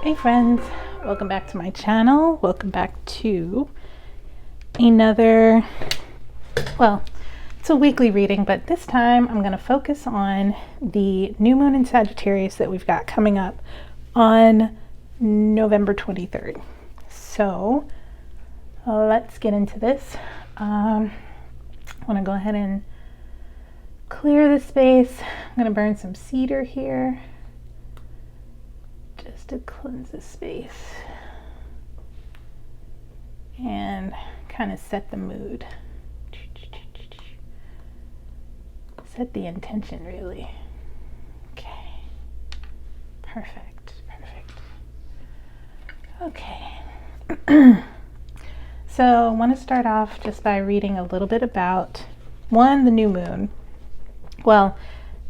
Hey friends, welcome back to my channel. Welcome back to another, well, it's a weekly reading, but this time I'm going to focus on the new moon in Sagittarius that we've got coming up on November 23rd. So let's get into this. I want to go ahead and clear the space. I'm going to burn some cedar here just to cleanse the space and kind of set the mood. Set the intention, really. Okay. Perfect. Okay. So I want to start off just by reading a little bit about, one, the new moon. Well,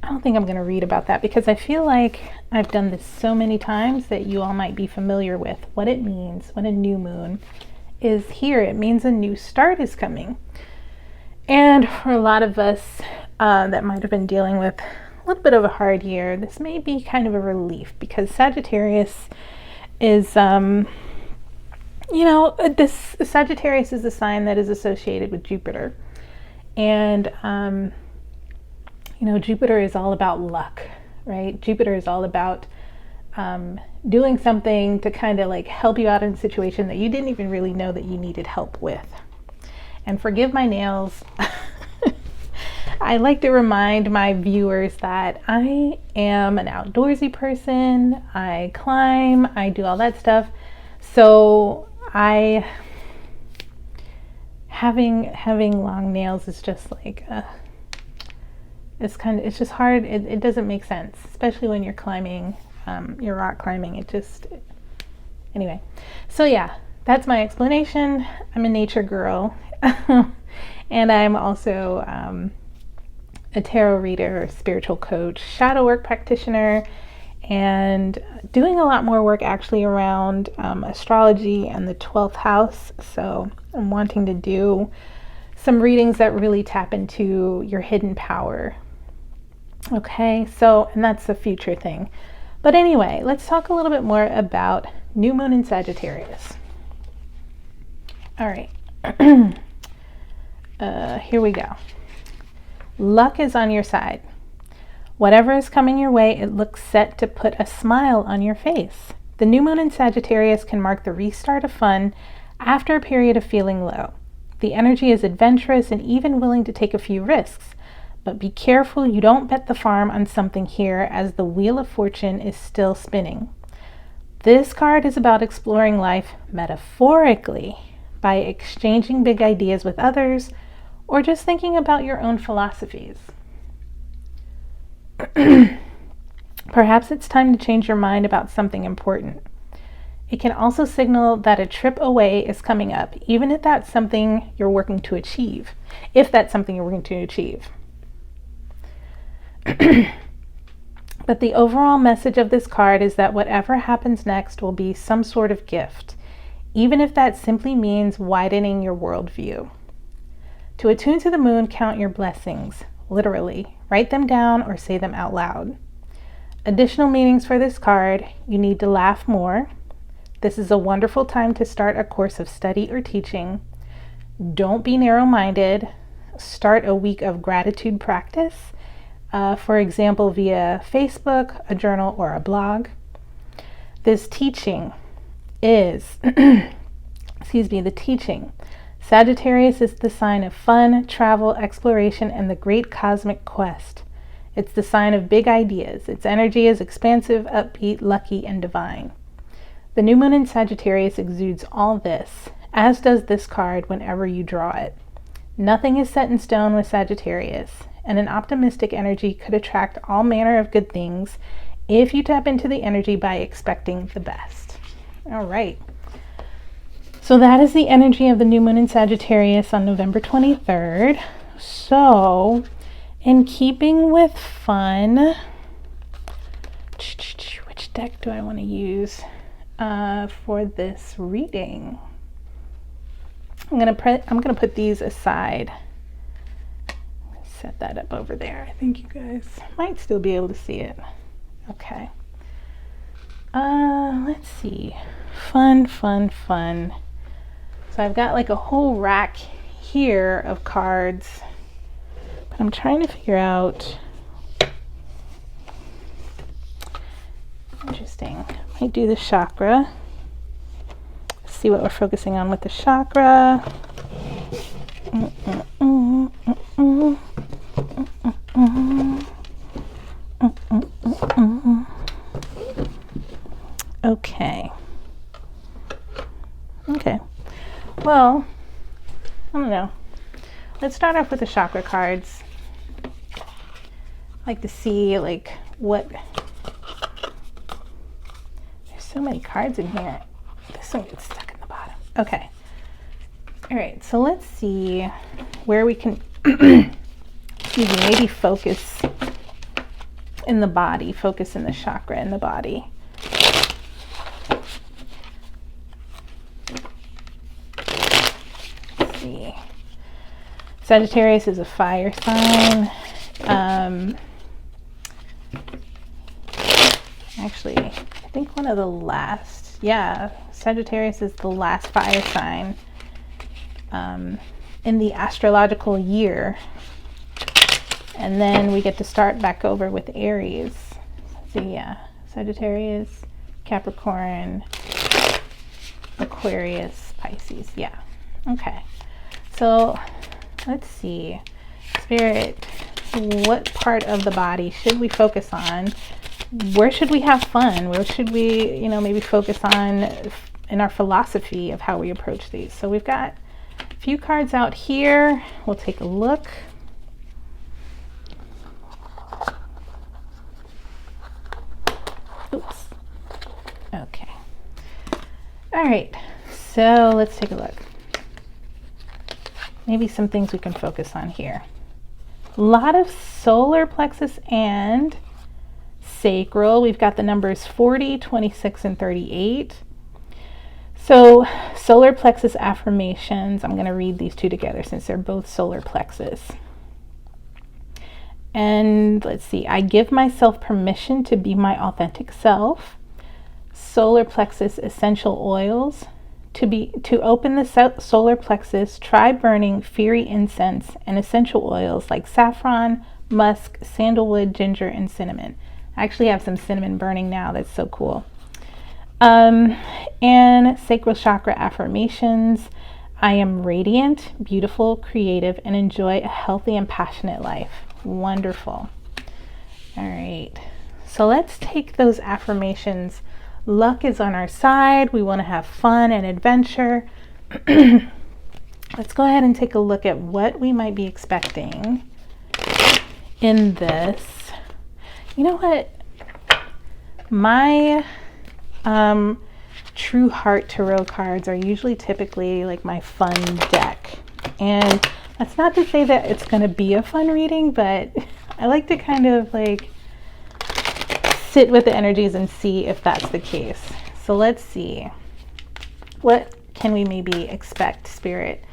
I don't think I'm going to read about that because I feel like I've done this so many times that you all might be familiar with what it means when a new moon is here. It means a new start is coming. And for a lot of us that might have been dealing with a little bit of a hard year, this may be kind of a relief because Sagittarius is, Sagittarius is a sign that is associated with Jupiter. And, Jupiter is all about luck, right? Jupiter is all about doing something to kind of like help you out in a situation that you didn't even really know that you needed help with. And forgive my nails. I like to remind my viewers that I am an outdoorsy person. I climb, I do all that stuff. So having long nails is just like, it's just hard. It doesn't make sense, especially when you're climbing, you're rock climbing. Anyway. So yeah, that's my explanation. I'm a nature girl. And I'm also a tarot reader, spiritual coach, shadow work practitioner, and doing a lot more work actually around astrology and the 12th house. So I'm wanting to do some readings that really tap into your hidden power. Okay, so, and that's the future thing. But anyway, let's talk a little bit more about new moon in Sagittarius. All right. Here we go. Luck is on your side. Whatever is coming your way, it looks set to put a smile on your face. The new moon in Sagittarius can mark the restart of fun after a period of feeling low. The energy is adventurous and even willing to take a few risks, but be careful you don't bet the farm on something here as the wheel of fortune is still spinning. This card is about exploring life metaphorically by exchanging big ideas with others or just thinking about your own philosophies. Perhaps it's time to change your mind about something important. It can also signal that a trip away is coming up, even if that's something you're working to achieve. But the overall message of this card is that whatever happens next will be some sort of gift, even if that simply means widening your worldview. To attune to the moon, count your blessings, literally. Write them down or say them out loud. Additional meanings for this card: you need to laugh more. This is a wonderful time to start a course of study or teaching. Don't be narrow-minded. Start a week of gratitude practice, for example, via Facebook, a journal, or a blog. This teaching is, the teaching. Sagittarius is the sign of fun, travel, exploration, and the great cosmic quest. It's the sign of big ideas. Its energy is expansive, upbeat, lucky, and divine. The new moon in Sagittarius exudes all this, as does this card whenever you draw it. Nothing is set in stone with Sagittarius, and an optimistic energy could attract all manner of good things if you tap into the energy by expecting the best. All right. So that is the energy of the new moon in Sagittarius on November 23rd. So, in keeping with fun, which deck do I want to use for this reading? I'm gonna put these aside. Set that up over there. I think you guys might still be able to see it. Okay. Let's see. Fun, fun, fun. So I've got like a whole rack here of cards, but I'm trying to figure out. Interesting. Might do the chakra. See what we're focusing on with the chakra. Okay. Okay. Well, I don't know. Let's start off with the chakra cards. I like to see like what. There's so many cards in here. This one gets stuck in the bottom. Okay. All right. So let's see where we can excuse me, maybe focus in the body, focus in the chakra in the body. Let's see. Sagittarius is a fire sign. Actually, I think one of the last, yeah, Sagittarius is the last fire sign in the astrological year. And then we get to start back over with Aries. So yeah, Sagittarius, Capricorn, Aquarius, Pisces. Yeah, okay. So let's see. Spirit, what part of the body should we focus on? Where should we have fun? Where should we, you know, maybe focus on in our philosophy of how we approach these? So we've got a few cards out here. We'll take a look. Oops. Okay. All right. So let's take a look. Maybe some things we can focus on here. A lot of solar plexus and sacral. We've got the numbers 40, 26, and 38. So solar plexus affirmations. I'm going to read these two together since they're both solar plexus. And let's see, I give myself permission to be my authentic self. Solar plexus essential oils. To open the solar plexus, try burning fiery incense and essential oils like saffron, musk, sandalwood, ginger, and cinnamon. I actually have some cinnamon burning now. That's so cool. And sacral chakra affirmations. I am radiant, beautiful, creative, and enjoy a healthy and passionate life. Wonderful. All right. So let's take those affirmations. Luck is on our side. We want to have fun and adventure. Let's go ahead and take a look at what we might be expecting in this. You know what? My True Heart Tarot cards are usually typically like my fun deck. And that's not to say that it's going to be a fun reading, but I like to kind of like sit with the energies and see if that's the case. So let's see. What can we maybe expect, Spirit,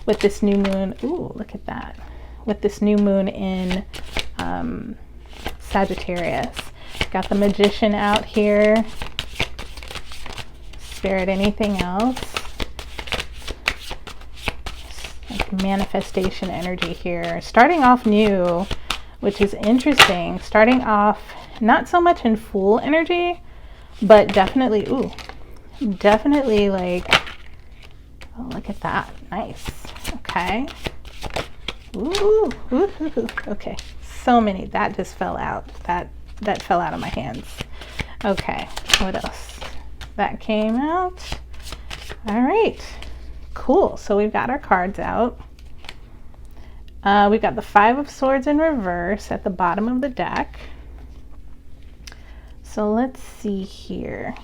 with this new moon? Ooh, look at that. With this new moon in Sagittarius. Got the Magician out here. Spirit, anything else? Like manifestation energy here. Starting off new, which is interesting. Starting off not so much in Fool energy, but definitely, ooh, definitely like, oh, look at that. Nice. Okay. Ooh, ooh, ooh. Okay. So many. That just fell out. That fell out of my hands. Okay. What else? That came out. All right. Cool. So we've got our cards out. We've got the Five of Swords in reverse at the bottom of the deck. So let's see here.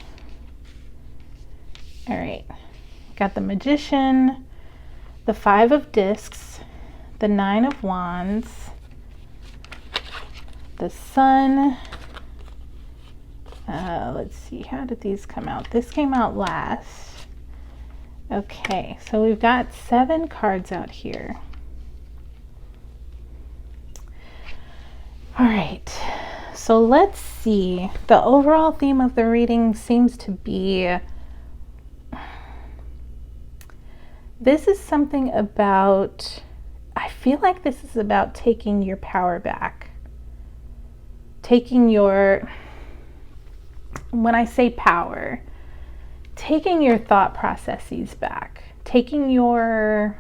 All right. Got the Magician, the Five of Discs, the Nine of Wands, the Sun. Let's see, how did these come out? This came out last. Okay, so we've got 7 cards out here. All right, So let's see. The overall theme of the reading seems to be, this is something about, I feel like this is about taking your power back. Taking your, when I say power, taking your thought processes back. Taking your,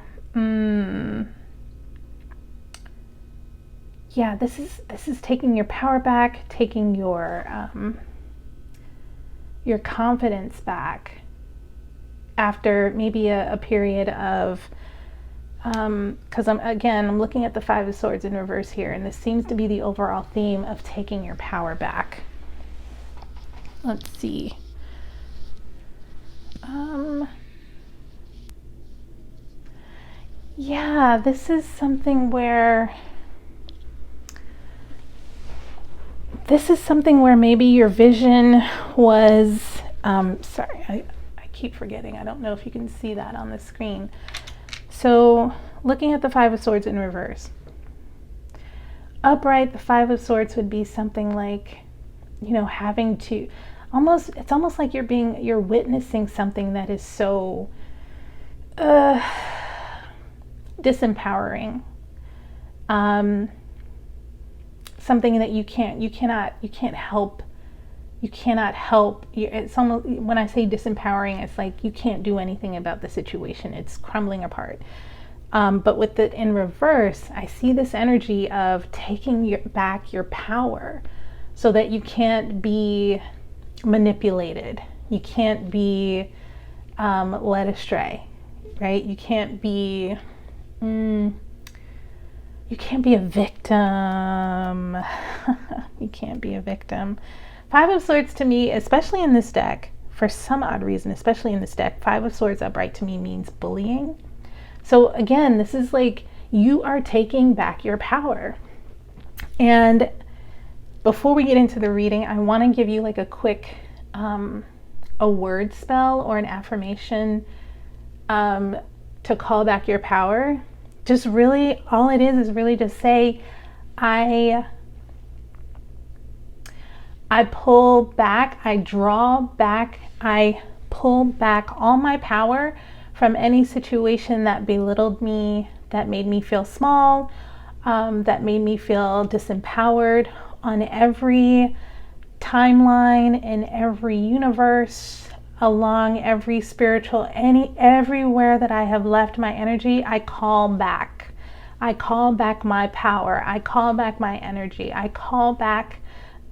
yeah, this is taking your power back, taking your confidence back after maybe a period of, because I'm looking at the Five of Swords in reverse here, and this seems to be the overall theme of taking your power back. Let's see. Yeah, this is something where maybe your vision was, sorry, I keep forgetting. I don't know if you can see that on the screen. So looking at the Five of Swords in reverse. Upright, the Five of Swords would be something like, you know, having to, it's almost like you're witnessing something that is so disempowering. Something that you cannot help. It's almost, when I say disempowering, it's like you can't do anything about the situation. It's crumbling apart. But with it in reverse, I see this energy of taking back your power so that you can't be manipulated. You can't be led astray, right? You can't be a victim. You can't be a victim. Five of Swords to me, especially in this deck, for some odd reason, especially in this deck, Five of Swords upright to me means bullying. So again, this is like you are taking back your power. And before we get into the reading, I want to give you like a quick a word spell or an affirmation to call back your power. Just really, all it is really just say, I pull back, I draw back, I pull back all my power from any situation that belittled me, that made me feel small, that made me feel disempowered on every timeline, in every universe, along every spiritual, everywhere that I have left my energy, I call back. I call back my power. I call back my energy. I call back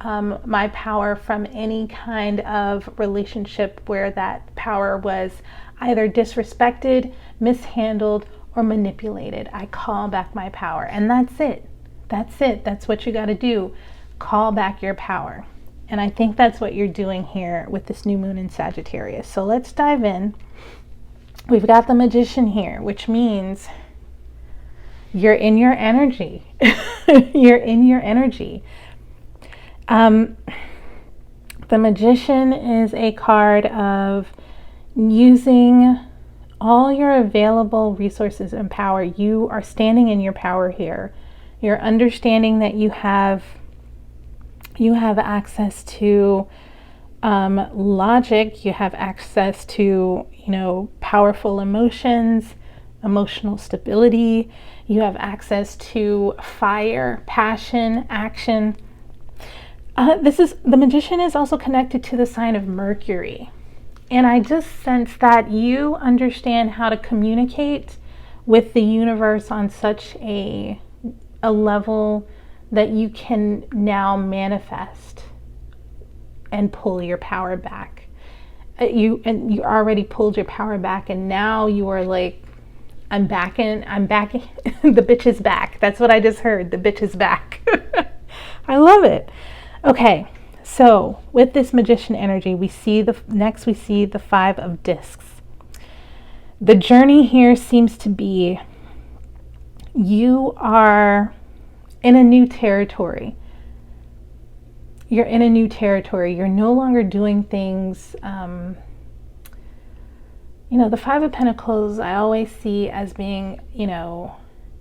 my power from any kind of relationship where that power was either disrespected, mishandled, or manipulated. I call back my power. And that's it. That's it. That's what you got to do. Call back your power. And I think that's what you're doing here with this new moon in Sagittarius. So let's dive in. We've got the Magician here, which means you're in your energy. You're in your energy. The Magician is a card of using all your available resources and power. You are standing in your power here. You're understanding that you have access to logic. You have access to, powerful emotions, emotional stability. You have access to fire, passion, action. The Magician is also connected to the sign of Mercury. And I just sense that you understand how to communicate with the universe on such a level that you can now manifest and pull your power back. You already pulled your power back, and now you are like, I'm back. The bitch is back. That's what I just heard. The bitch is back. I love it. Okay, so with this Magician energy, we see the Five of Discs. The journey here seems to be you are in a new territory. You're in a new territory. You're no longer doing things, the Five of Pentacles I always see as being,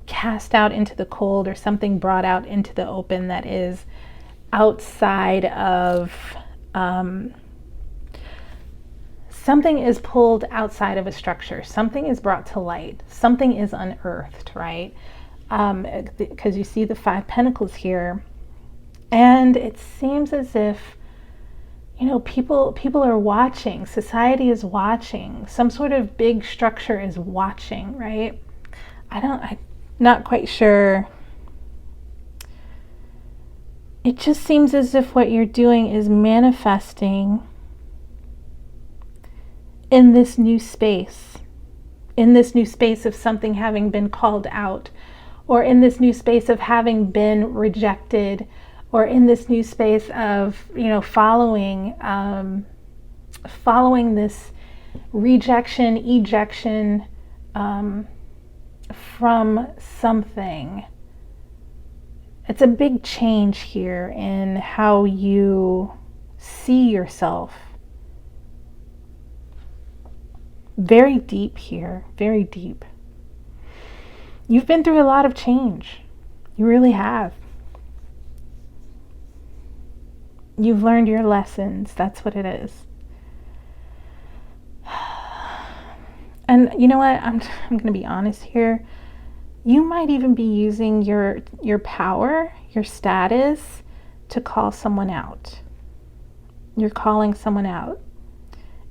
cast out into the cold, or something brought out into the open that is outside of, something is pulled outside of a structure. Something is brought to light. Something is unearthed, right? Because you see the 5 Pentacles here. And it seems as if, you know, people are watching. Society is watching. Some sort of big structure is watching, right? I'm not quite sure. It just seems as if what you're doing is manifesting in this new space. In this new space of something having been called out, or in this new space of having been rejected, or in this new space of, you know, following this rejection, ejection from something. It's a big change here in how you see yourself. Very deep here, very deep. You've been through a lot of change. You really have. You've learned your lessons. That's what it is. And you know what? I'm going to be honest here. You might even be using your power, your status, to call someone out. You're calling someone out.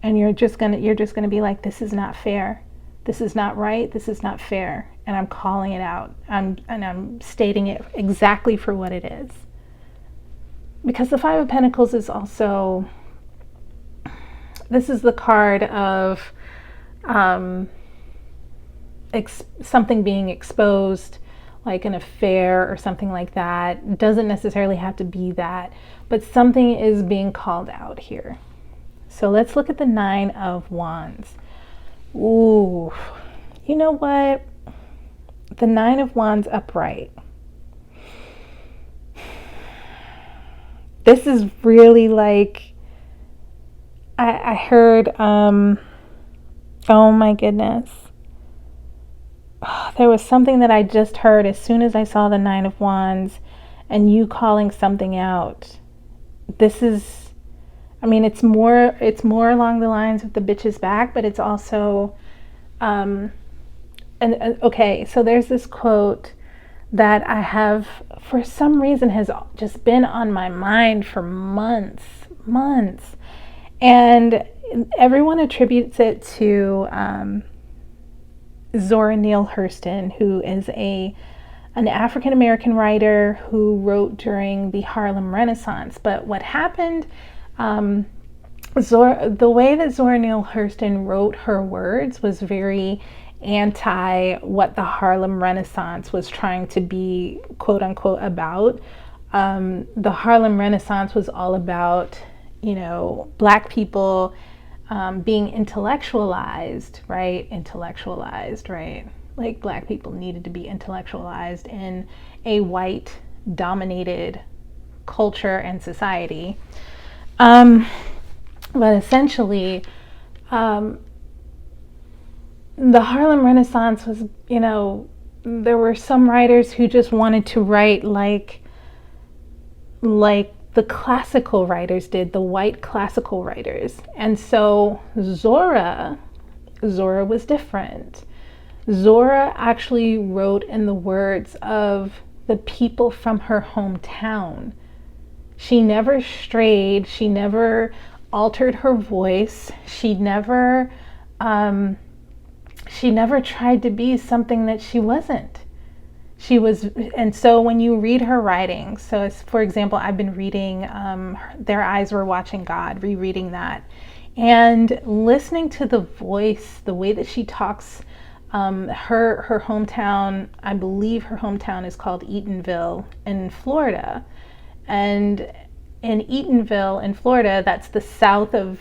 And you're just gonna be like, this is not fair. This is not right. This is not fair. And I'm calling it out. I'm stating it exactly for what it is. Because the 5 of Pentacles is also, this is the card of something being exposed, like an affair or something like that. It doesn't necessarily have to be that, but something is being called out here. So let's look at the 9 of Wands. Ooh, you know what? The 9 of Wands upright. This is really like, I heard, oh my goodness. There was something that I just heard as soon as I saw the 9 of Wands and you calling something out. This is, I mean, it's more along the lines of the bitch is back, but it's also, okay, so there's this quote that I have, for some reason, has just been on my mind for months. And everyone attributes it to Zora Neale Hurston, who is an African-American writer who wrote during the Harlem Renaissance. But what happened, the way that Zora Neale Hurston wrote her words was very anti what the Harlem Renaissance was trying to be, quote unquote, about. The Harlem Renaissance was all about, you know, Black people being intellectualized, right? Like Black people needed to be intellectualized in a white dominated culture and society. But essentially, the Harlem Renaissance was, you know, there were some writers who just wanted to write like the classical writers did, the white classical writers. And so Zora was different. Zora actually wrote in the words of the people from her hometown. She never strayed. She never altered her voice. She never tried to be something that she wasn't. She was, and so when you read her writing, so for example, I've been reading Their Eyes Were Watching God, rereading that, and listening to the voice, the way that she talks. Her hometown, I believe her hometown is called Eatonville in Florida. And in Eatonville in Florida, that's the south of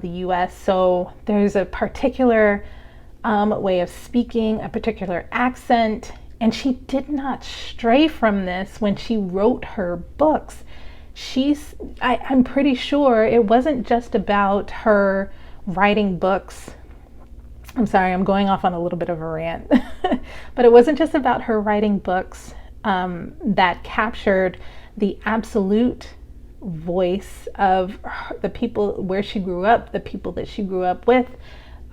the US. So there's a particular way of speaking, a particular accent. And she did not stray from this when she wrote her books. I'm pretty sure it wasn't just about her writing books. I'm sorry, I'm going off on a little bit of a rant. But it wasn't just about her writing books that captured the absolute voice of the people where she grew up, the people that she grew up with.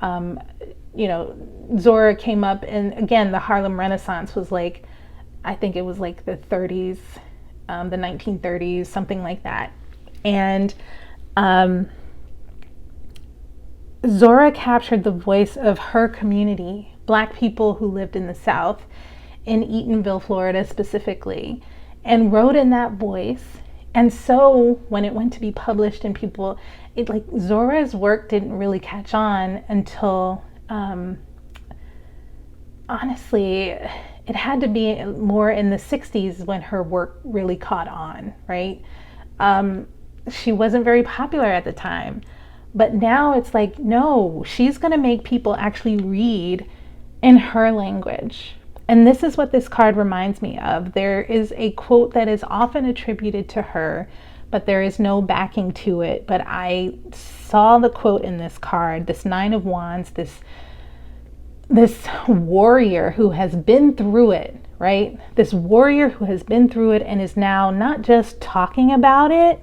You know, Zora came up, and again, the Harlem Renaissance was like, I think it was like the 30s, the 1930s, something like that. And Zora captured the voice of her community, Black people who lived in the South, in Eatonville, Florida specifically, and wrote in that voice. And so when it went to be published and people, it like Zora's work didn't really catch on until, honestly, it had to be more in the 60s when her work really caught on, right? She wasn't very popular at the time, but now it's like, no, she's gonna make people actually read in her language. And this is what this card reminds me of. There is a quote that is often attributed to her, but there is no backing to it. But I saw the quote in this card, this Nine of Wands, this warrior who has been through it, right? This warrior who has been through it and is now not just talking about it,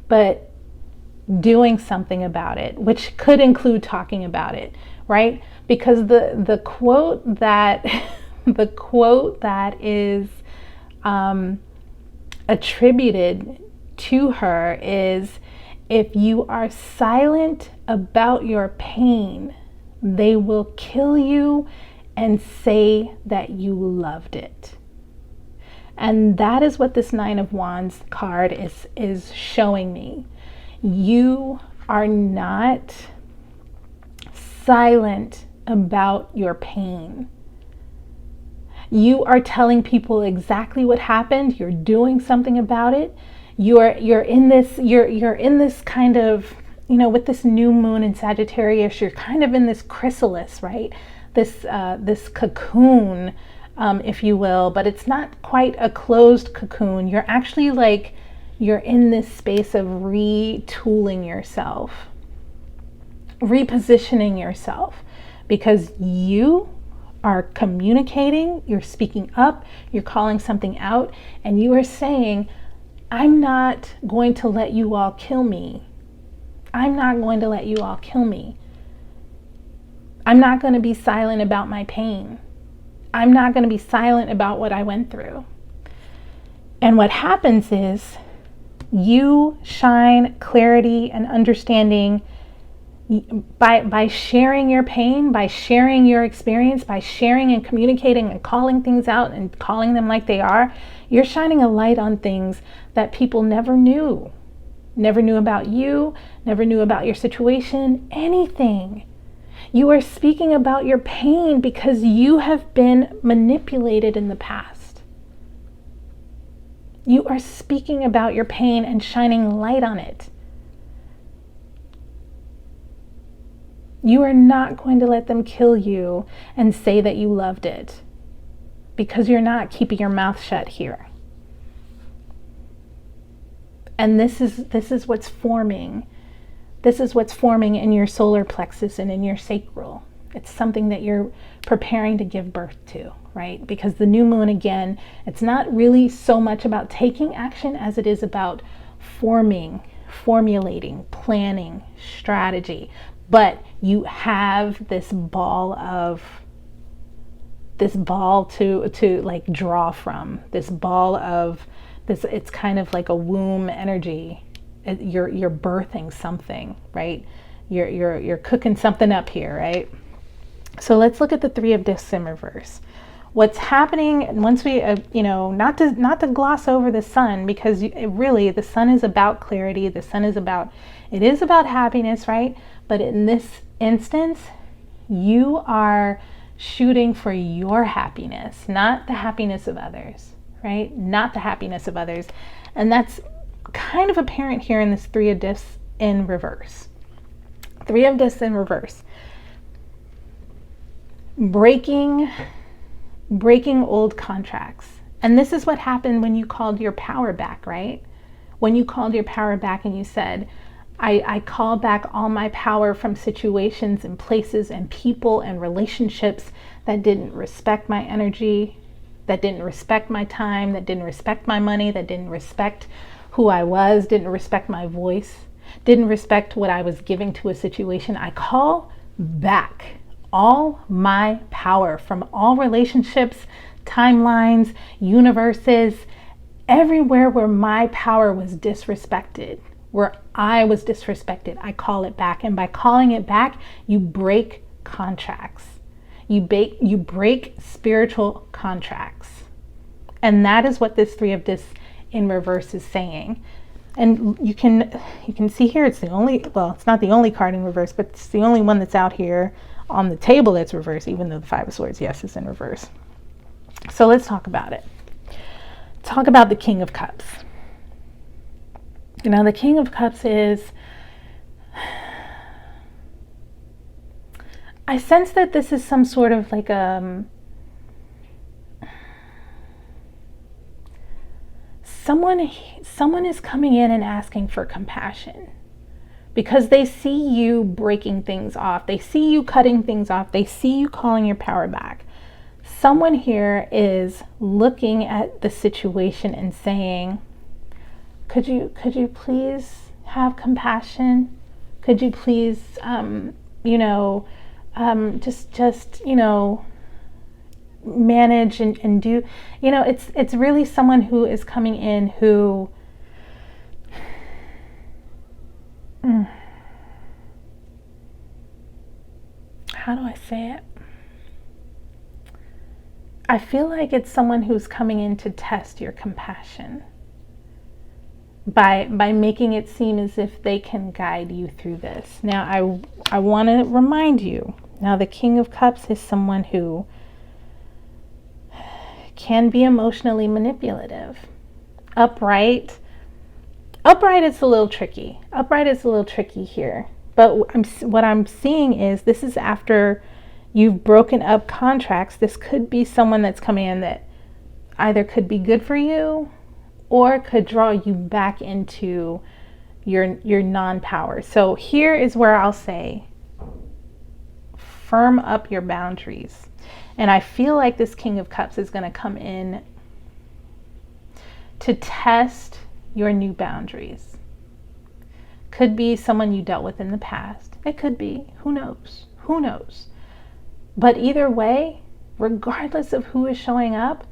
but doing something about it, which could include talking about it, right? Because the quote that the quote that is attributed to her is, if you are silent about your pain, they will kill you and say that you loved it. And that is what this Nine of Wands card is showing me. You are not silent about your pain. You are telling people exactly what happened. You're doing something about it. You're in this kind of, you know, with this new moon in Sagittarius, you're kind of in this chrysalis, right? This cocoon, if you will, but it's not quite a closed cocoon. You're actually like, you're in this space of retooling yourself, repositioning yourself, because you are communicating, you're speaking up, you're calling something out, and you are saying, I'm not going to let you all kill me. I'm not going to let you all kill me. I'm not going to be silent about my pain. I'm not going to be silent about what I went through. And what happens is you shine clarity and understanding by sharing your pain, by sharing your experience, by sharing and communicating and calling things out and calling them like they are. You're shining a light on things that people never knew about you, never knew about your situation, anything. You are speaking about your pain because you have been manipulated in the past. You are speaking about your pain and shining light on it. You are not going to let them kill you and say that you loved it, because you're not keeping your mouth shut here. And this is what's forming. This is what's forming in your solar plexus and in your sacral. It's something that you're preparing to give birth to, right? Because the new moon, again, it's not really so much about taking action as it is about formulating, planning, strategy. But you have this ball to like draw from, this ball of this. It's kind of like a womb energy. You're birthing something, right? You're cooking something up here, right? So let's look at the Three of Discs in reverse. What's happening once we, not to gloss over the sun, because really the sun is about clarity. The sun is about happiness, right? But in this instance, you are shooting for your happiness, not the happiness of others, right? Not the happiness of others. And that's kind of apparent here in this Three of Discs in reverse. Three of Discs in reverse. Breaking old contracts. And this is what happened when you called your power back, right? When you called your power back and you said, I call back all my power from situations and places and people and relationships that didn't respect my energy, that didn't respect my time, that didn't respect my money, that didn't respect who I was, didn't respect my voice, didn't respect what I was giving to a situation, I call back all my power from all relationships, timelines, universes, everywhere where my power was disrespected, where I was disrespected, I call it back. And by calling it back, you break contracts. You break spiritual contracts. And that is what this Three of Discs in reverse is saying. And you can see here, it's the only, well, it's not the only card in reverse, but it's the only one that's out here on the table that's reversed, even though the Five of Swords, yes, is in reverse. So let's talk about it. Talk about the King of Cups. Now, the King of Cups is, I sense that this is some sort of like someone is coming in and asking for compassion because they see you breaking things off. They see you cutting things off. They see you calling your power back. Someone here is looking at the situation and saying, could you please have compassion? Could you please, just manage and do, it's really someone who is coming in who, how do I say it? I feel like it's someone who's coming in to test your compassion by making it seem as if they can guide you through this. Now, I want to remind you, now the King of Cups is someone who can be emotionally manipulative. Upright is a little tricky. Upright is a little tricky here. But what I'm seeing is this is after you've broken up contracts. This could be someone that's coming in that either could be good for you or could draw you back into your non-power. So here is where I'll say, firm up your boundaries. And I feel like this King of Cups is going to come in to test your new boundaries. Could be someone you dealt with in the past. It could be. Who knows? Who knows? But either way, regardless of who is showing up,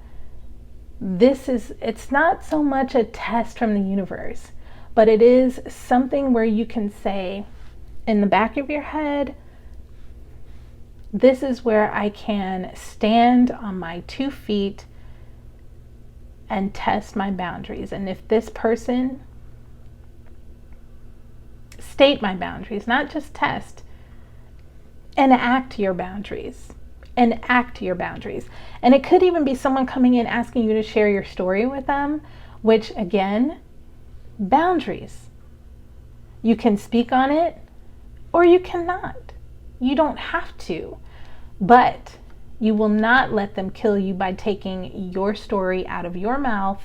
it's not so much a test from the universe, but it is something where you can say in the back of your head, this is where I can stand on my 2 feet and test my boundaries. And if this person, state my boundaries, not just test, enact your boundaries. Enact your boundaries. And it could even be someone coming in asking you to share your story with them, which again, boundaries. You can speak on it or you cannot. You don't have to, but you will not let them kill you by taking your story out of your mouth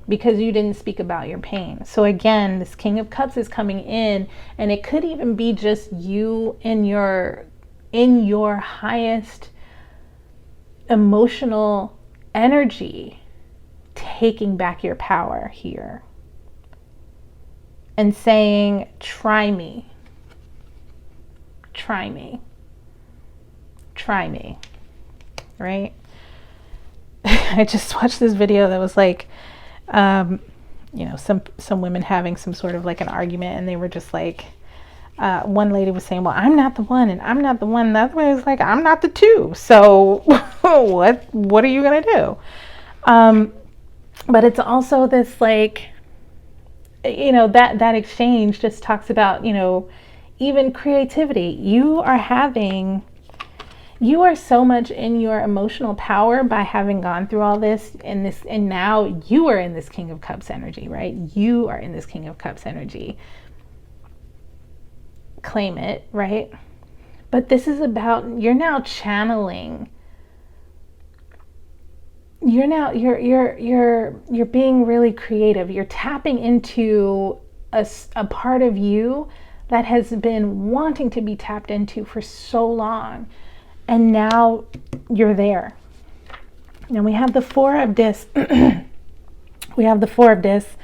because you didn't speak about your pain. So again, this King of Cups is coming in, and it could even be just you in your highest emotional energy, taking back your power here and saying, try me. Try me. Try me. Right? I just watched this video that was like, some women having some sort of like an argument, and they were just like, one lady was saying, well, I'm not the one, and I'm not the one. The other one was like, I'm not the two. So what are you going to do? But it's also this like, that exchange just talks about, even creativity. You are so much in your emotional power by having gone through all this, and now you are in this King of Cups energy, right? You are in this King of Cups energy. Claim it, right? But this is about, you're now channeling. You're being really creative. You're tapping into a part of you that has been wanting to be tapped into for so long. And now you're there. Now we have the Four of Discs. We have the Four of Discs.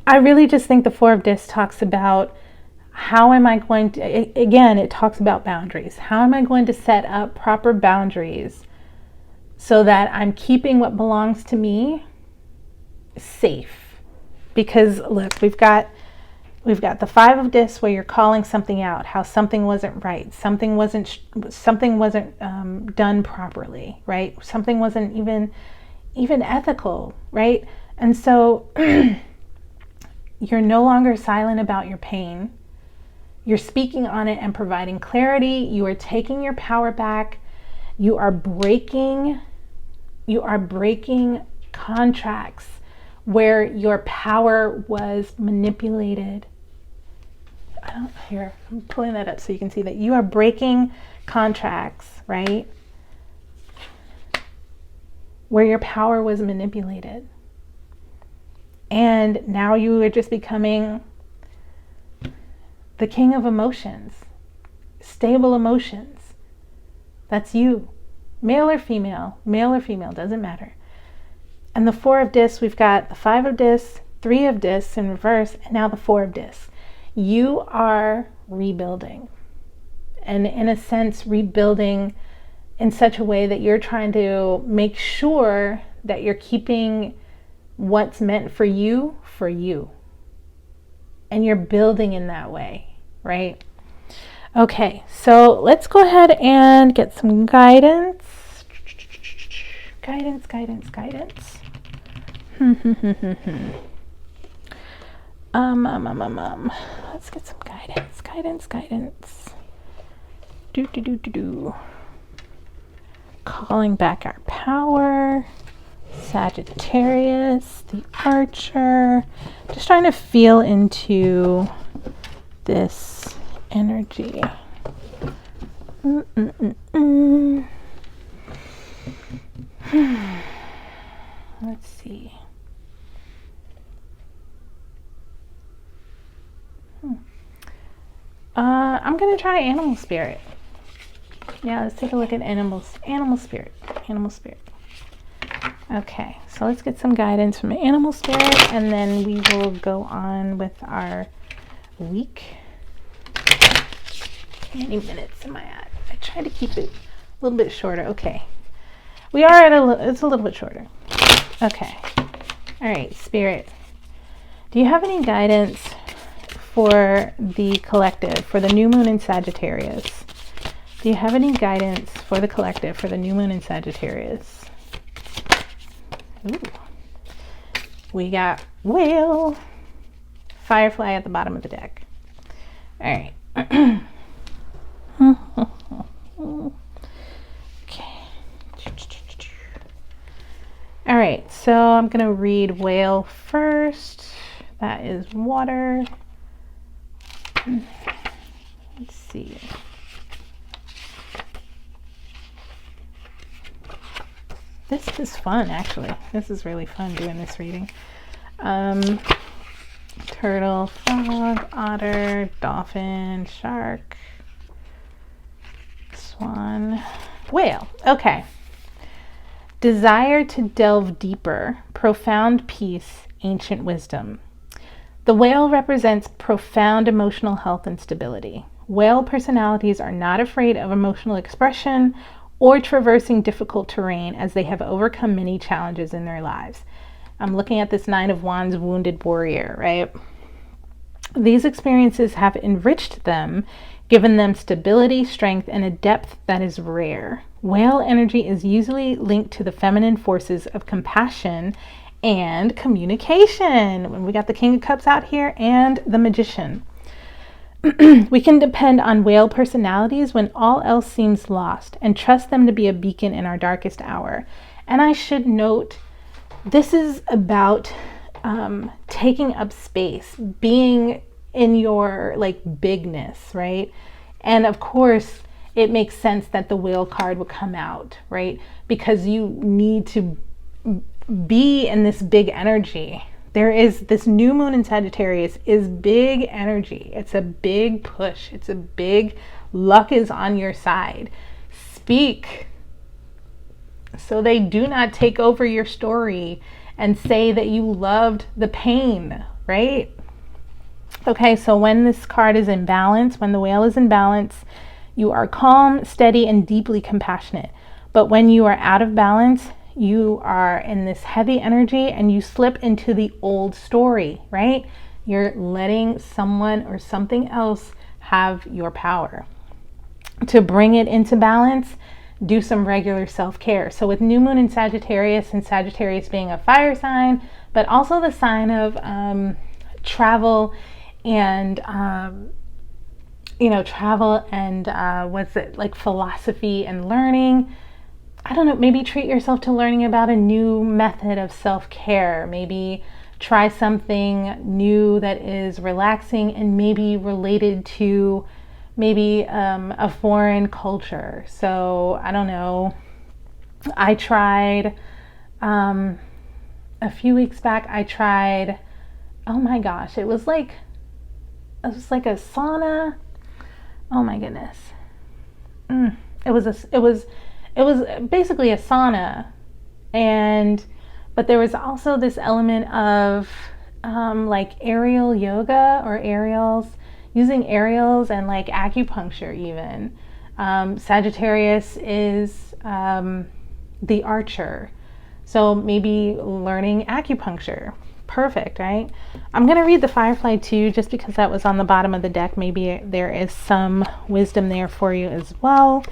I really just think the Four of Discs talks about how am I going to, again, it talks about boundaries. How am I going to set up proper boundaries so that I'm keeping what belongs to me safe? Because look, we've got the Five of Discs where you're calling something out, how something wasn't right, something wasn't done properly, right? Something wasn't even ethical, right? And so you're no longer silent about your pain. You're speaking on it and providing clarity. You are taking your power back. You are breaking contracts where your power was manipulated. I'm pulling that up so you can see that you are breaking contracts, right? Where your power was manipulated. And now you are just becoming the king of emotions, stable emotions. That's you. Male or female, doesn't matter. And the Four of Discs, we've got the Five of Discs, Three of Discs in reverse, and now the Four of Discs. You are rebuilding. And in a sense, rebuilding in such a way that you're trying to make sure that you're keeping what's meant for you. And you're building in that way, right? Okay, so let's go ahead and get some guidance. Guidance. Let's get some guidance. Do. Calling back our power. Sagittarius, the Archer. Just trying to feel into this energy. Let's see. I'm gonna try animal spirit. Yeah, let's take a look at animal spirit. Okay, so let's get some guidance from animal spirit, and then we will go on with our week. How many minutes am I at? I try to keep it a little bit shorter. Okay, we are at it's a little bit shorter. Okay, all right, spirit. Do you have any guidance for the collective, for the new moon in Sagittarius? Do you have any guidance for the collective, for the new moon in Sagittarius? Ooh. We got whale, firefly at the bottom of the deck. All right. Okay. All right, so I'm going to read whale first. That is water. Let's see. This is fun, actually. This is really fun doing this reading. Turtle, frog, otter, dolphin, shark, swan, whale. Okay. Desire to delve deeper, profound peace, ancient wisdom. The whale represents profound emotional health and stability. Whale personalities are not afraid of emotional expression or traversing difficult terrain, as they have overcome many challenges in their lives. I'm looking at this Nine of Wands wounded warrior, right? These experiences have enriched them, given them stability, strength, and a depth that is rare. Whale energy is usually linked to the feminine forces of compassion and communication. When we got the King of Cups out here and the Magician. We can depend on whale personalities when all else seems lost and trust them to be a beacon in our darkest hour. And I should note, this is about taking up space, being in your bigness, right? And of course, it makes sense that the whale card will come out, right? Because you need to be in this big energy. There is this new moon in Sagittarius is big energy. It's a big push. It's a big luck is on your side. Speak so they do not take over your story and say that you loved the pain. right? Okay, so when this card is in balance, when the whale is in balance, you are calm, steady, and deeply compassionate. But when you are out of balance, you are in this heavy energy and you slip into the old story, right? You're letting someone or something else have your power. To bring it into balance, do some regular self-care. So with new moon in Sagittarius, and Sagittarius being a fire sign, but also the sign of travel and travel and what's it, like philosophy and learning. I don't know, maybe treat yourself to learning about a new method of self-care. Maybe try something new that is relaxing and maybe related to maybe a foreign culture. So I don't know, I tried a few weeks back, I tried, oh my gosh, it was like a sauna. Oh my goodness. It was basically a sauna, but there was also this element of like aerial yoga or using aerials and like acupuncture even. Sagittarius is the archer, so maybe learning acupuncture. Perfect, right? I'm going to read the Firefly too, just because that was on the bottom of the deck. Maybe there is some wisdom there for you as well.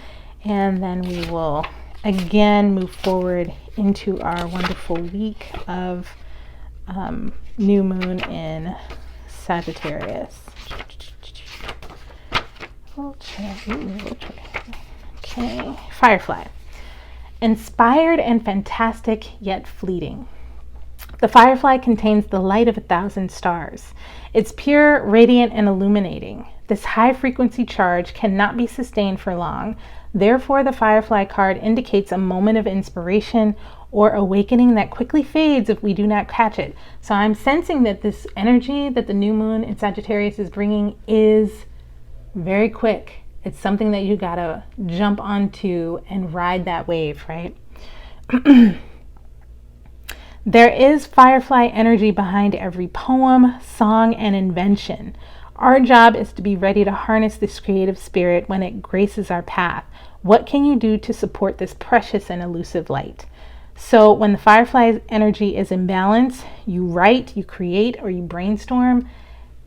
And then we will again move forward into our wonderful week of new moon in Sagittarius. Okay, Firefly. Inspired and fantastic, yet fleeting. The firefly contains the light of 1,000 stars. It's pure, radiant, and illuminating. This high-frequency charge cannot be sustained for long. Therefore, the Firefly card indicates a moment of inspiration or awakening that quickly fades if we do not catch it. So I'm sensing that this energy that the new moon in Sagittarius is bringing is very quick. It's something that you gotta jump onto and ride that wave, right? There is Firefly energy behind every poem, song, and invention. Our job is to be ready to harness this creative spirit when it graces our path. What can you do to support this precious and elusive light? So when the Firefly energy is in balance, you write, you create, or you brainstorm.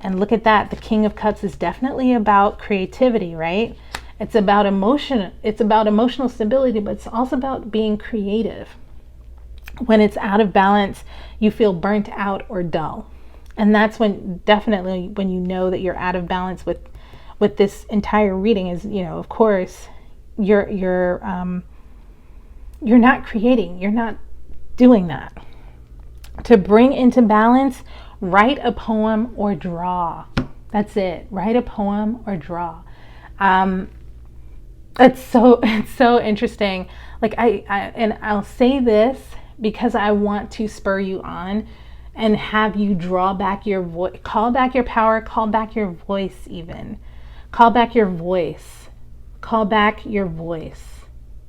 And look at that. The King of Cups is definitely about creativity, right? It's about emotion. It's about emotional stability, but it's also about being creative. When it's out of balance, you feel burnt out or dull. And that's when definitely when you know that you're out of balance with this entire reading is, of course, you're not creating, you're not doing that. To bring into balance, write a poem or draw. That's it. Write a poem or draw. It's so interesting. Like I'll say this because I want to spur you on and have you draw back your voice, call back your power, call back your voice even. Call back your voice. Call back your voice.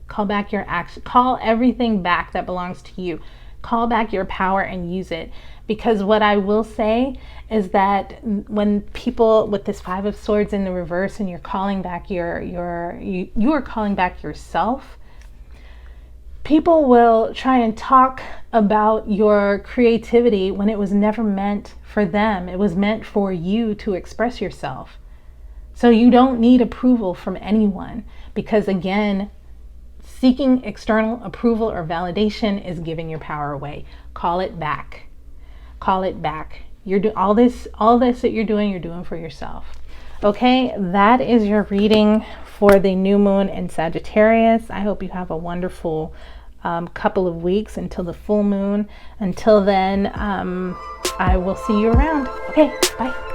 Call back your action. Call everything back that belongs to you. Call back your power and use it. Because what I will say is that when people with this Five of Swords in the reverse and you're calling back you are calling back yourself, people will try and talk about your creativity when it was never meant for them. It was meant for you to express yourself. So you don't need approval from anyone, because again, seeking external approval or validation is giving your power away. Call it back. Call it back. All this that you're doing for yourself. Okay, that is your reading for the new moon in Sagittarius. I hope you have a wonderful couple of weeks until the full moon. Until then, I will see you around. Okay, bye.